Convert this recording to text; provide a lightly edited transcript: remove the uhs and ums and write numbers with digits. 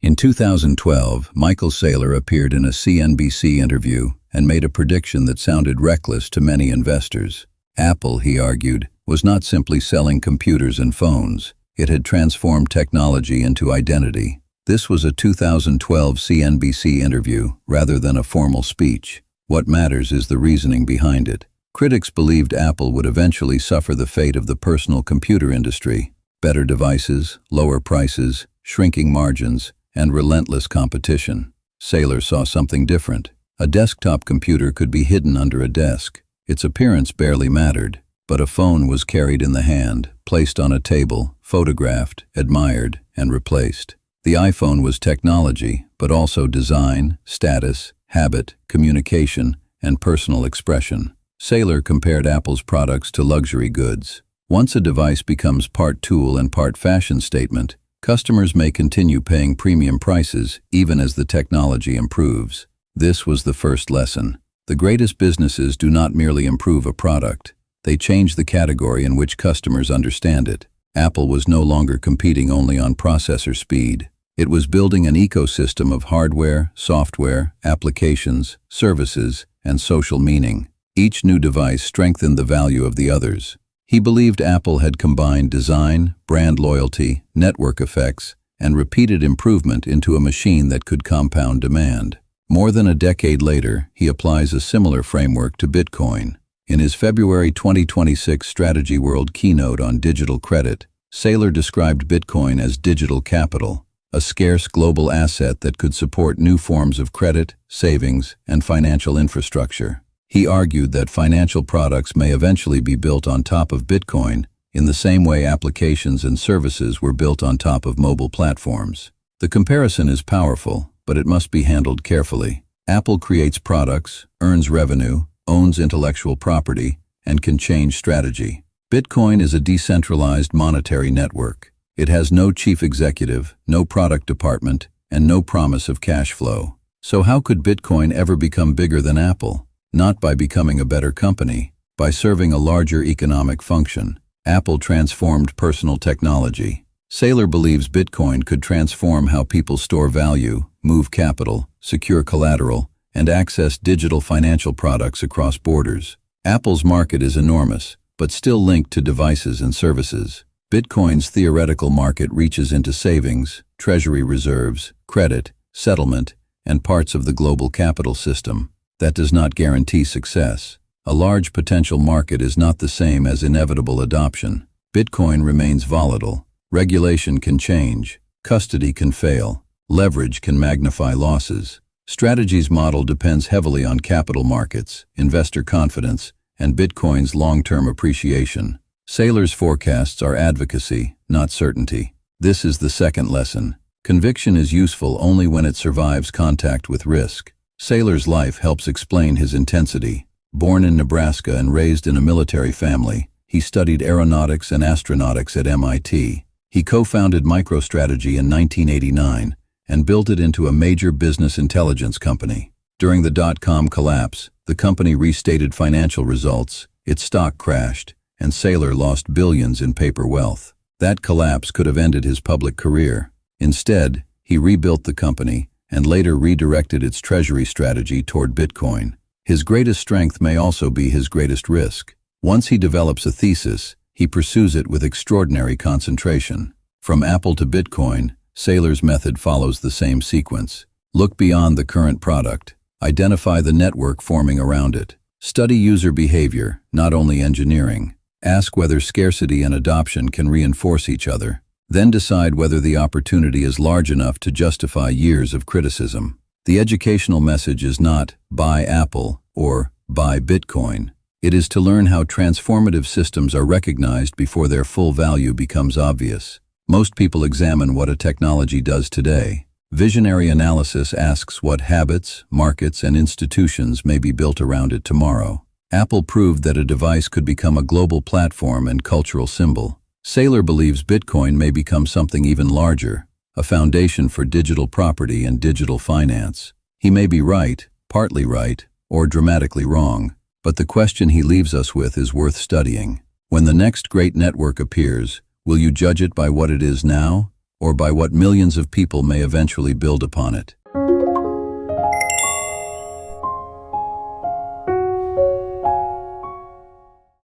In 2012, Michael Saylor appeared in a CNBC interview and made a prediction that sounded reckless to many investors. Apple, he argued, was not simply selling computers and phones. It had transformed technology into identity. This was a 2012 CNBC interview rather than a formal speech. What matters is the reasoning behind it. Critics believed Apple would eventually suffer the fate of the personal computer industry. Better devices, lower prices, shrinking margins, and relentless competition. Saylor saw something different. A desktop computer could be hidden under a desk. Its appearance barely mattered, but a phone was carried in the hand, placed on a table, photographed, admired, and replaced. The iPhone was technology, but also design, status, habit, communication, and personal expression. Saylor compared Apple's products to luxury goods. Once a device becomes part tool and part fashion statement, customers may continue paying premium prices even as the technology improves. This was the first lesson. The greatest businesses do not merely improve a product. They change the category in which customers understand it. Apple was no longer competing only on processor speed. It was building an ecosystem of hardware, software, applications, services, and social meaning. Each new device strengthened the value of the others. He believed Apple had combined design, brand loyalty, network effects, and repeated improvement into a machine that could compound demand. More than a decade later, he applies a similar framework to Bitcoin. In his February 2026 Strategy World keynote on digital credit, Saylor described Bitcoin as digital capital, a scarce global asset that could support new forms of credit, savings, and financial infrastructure. He argued that financial products may eventually be built on top of Bitcoin in the same way applications and services were built on top of mobile platforms. The comparison is powerful, but it must be handled carefully. Apple creates products, earns revenue, owns intellectual property, and can change strategy. Bitcoin is a decentralized monetary network. It has no chief executive, no product department, and no promise of cash flow. So how could Bitcoin ever become bigger than Apple? Not by becoming a better company, by serving a larger economic function. Apple transformed personal technology. Saylor believes Bitcoin could transform how people store value, move capital, secure collateral, and access digital financial products across borders. Apple's market is enormous, but still linked to devices and services. Bitcoin's theoretical market reaches into savings, treasury reserves, credit, settlement, and parts of the global capital system. That does not guarantee success. A large potential market is not the same as inevitable adoption. Bitcoin remains volatile. Regulation can change. Custody can fail. Leverage can magnify losses. Strategy's model depends heavily on capital markets, investor confidence, and Bitcoin's long-term appreciation. Saylor's forecasts are advocacy, not certainty. This is the second lesson. Conviction is useful only when it survives contact with risk. Saylor's life helps explain his intensity. Born in Nebraska and raised in a military family, he studied aeronautics and astronautics at MIT. He co-founded MicroStrategy in 1989 and built it into a major business intelligence company. During the dot-com collapse, the company restated financial results, its stock crashed, and Saylor lost billions in paper wealth. That collapse could have ended his public career. Instead, he rebuilt the company and later redirected its treasury strategy toward Bitcoin. His greatest strength may also be his greatest risk. Once he develops a thesis, he pursues it with extraordinary concentration. From Apple to Bitcoin, Saylor's method follows the same sequence. Look beyond the current product. Identify the network forming around it. Study user behavior, not only engineering. Ask whether scarcity and adoption can reinforce each other. Then decide whether the opportunity is large enough to justify years of criticism. The educational message is not buy Apple or buy Bitcoin. It is to learn how transformative systems are recognized before their full value becomes obvious. Most people examine what a technology does today. Visionary analysis asks what habits, markets, and institutions may be built around it tomorrow. Apple proved that a device could become a global platform and cultural symbol. Saylor believes Bitcoin may become something even larger, a foundation for digital property and digital finance. He may be right, partly right, or dramatically wrong, but the question he leaves us with is worth studying. When the next great network appears, will you judge it by what it is now, or by what millions of people may eventually build upon it.